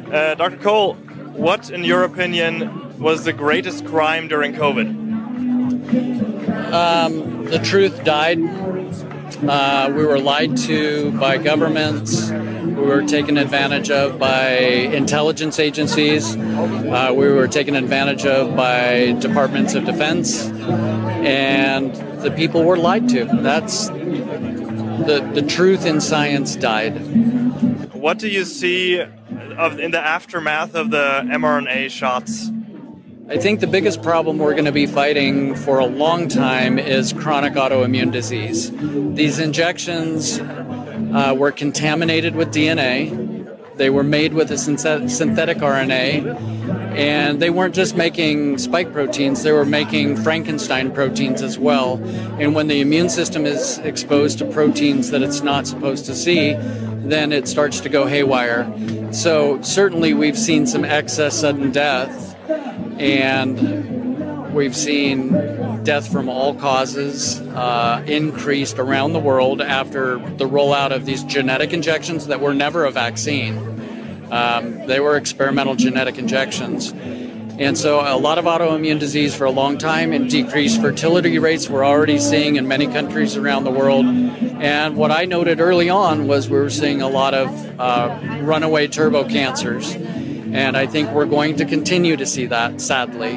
Dr. Cole, what, in your opinion, was the greatest crime during COVID? The truth died. We were lied to by governments. We were taken advantage of by intelligence agencies. We were taken advantage of by departments of defense. And the people were lied to. That's the truth in science died. What do you see in the aftermath of the mRNA shots? I think the biggest problem we're going to be fighting for a long time is chronic autoimmune disease. These injections were contaminated with DNA. They were made with a synthetic RNA, and they weren't just making spike proteins, they were making Frankenstein proteins as well. And when the immune system is exposed to proteins that it's not supposed to see, then it starts to go haywire. So certainly we've seen some excess sudden death, and we've seen death from all causes increased around the world after the rollout of these genetic injections that were never a vaccine. They were experimental genetic injections. And so a lot of autoimmune disease for a long time, and decreased fertility rates we're already seeing in many countries around the world. And what I noted early on was we were seeing a lot of runaway turbo cancers. And I think we're going to continue to see that, sadly.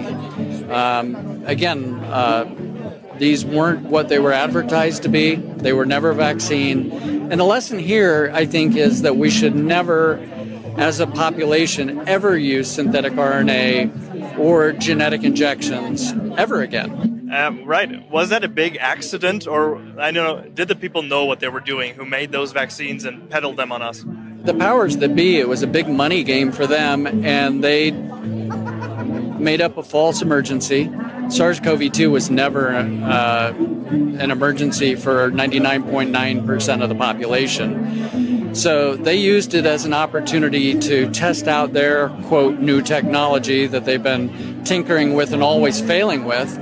These weren't what they were advertised to be. They were never a vaccine. And the lesson here, I think, is that we should never, as a population, ever use synthetic RNA or genetic injections ever again. Right. Was that a big accident, or did the people know what they were doing who made those vaccines and peddled them on us? The powers that be, it was a big money game for them, and they made up a false emergency. SARS-CoV-2 was never an emergency for 99.9% of the population. So they used it as an opportunity to test out their, quote, new technology that they've been tinkering with and always failing with.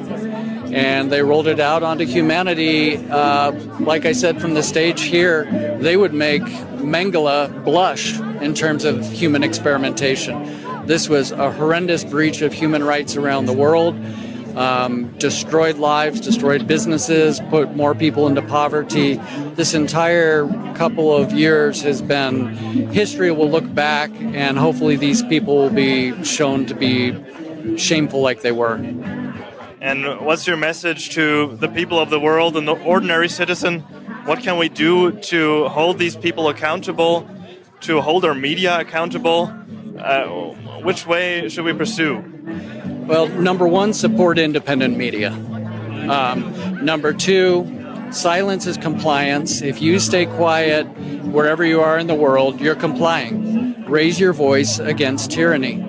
And they rolled it out onto humanity. Like I said from the stage here, they would make Mengele blush in terms of human experimentation. This was a horrendous breach of human rights around the world. Destroyed lives, destroyed businesses, put more people into poverty. This entire couple of years has been, history will look back, and hopefully these people will be shown to be shameful like they were. And what's your message to the people of the world and the ordinary citizen? What can we do to hold these people accountable, to hold our media accountable? Which way should we pursue? Well, number one, support independent media. Number two, silence is compliance. If you stay quiet wherever you are in the world, you're complying. Raise your voice against tyranny.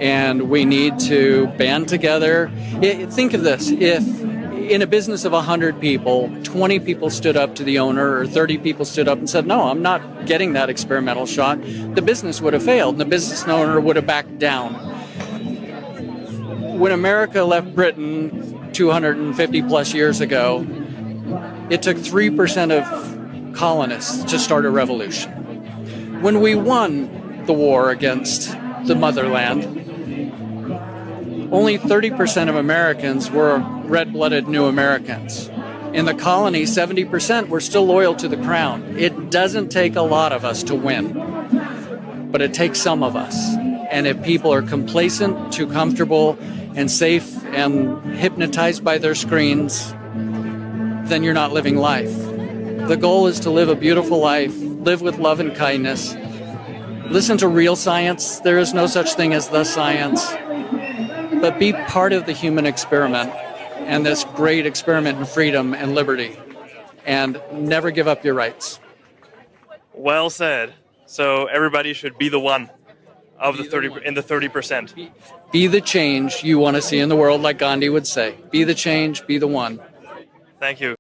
And we need to band together. Think of this. If in a business of 100 people, 20 people stood up to the owner or 30 people stood up and said, no, I'm not getting that experimental shot, the business would have failed and the business owner would have backed down. When America left Britain 250 plus years ago, it took 3% of colonists to start a revolution. When we won the war against the motherland, only 30% of Americans were red-blooded new Americans. In the colony, 70% were still loyal to the crown. It doesn't take a lot of us to win, but it takes some of us. And if people are complacent, too comfortable, and safe, and hypnotized by their screens, then you're not living life. The goal is to live a beautiful life, live with love and kindness, listen to real science. There is no such thing as the science. But be part of the human experiment and this great experiment in freedom and liberty. And never give up your rights. Well said. So everybody should be the one of the 30%. Be the change you want to see in the world, like Gandhi would say. Be the change, be the one. Thank you.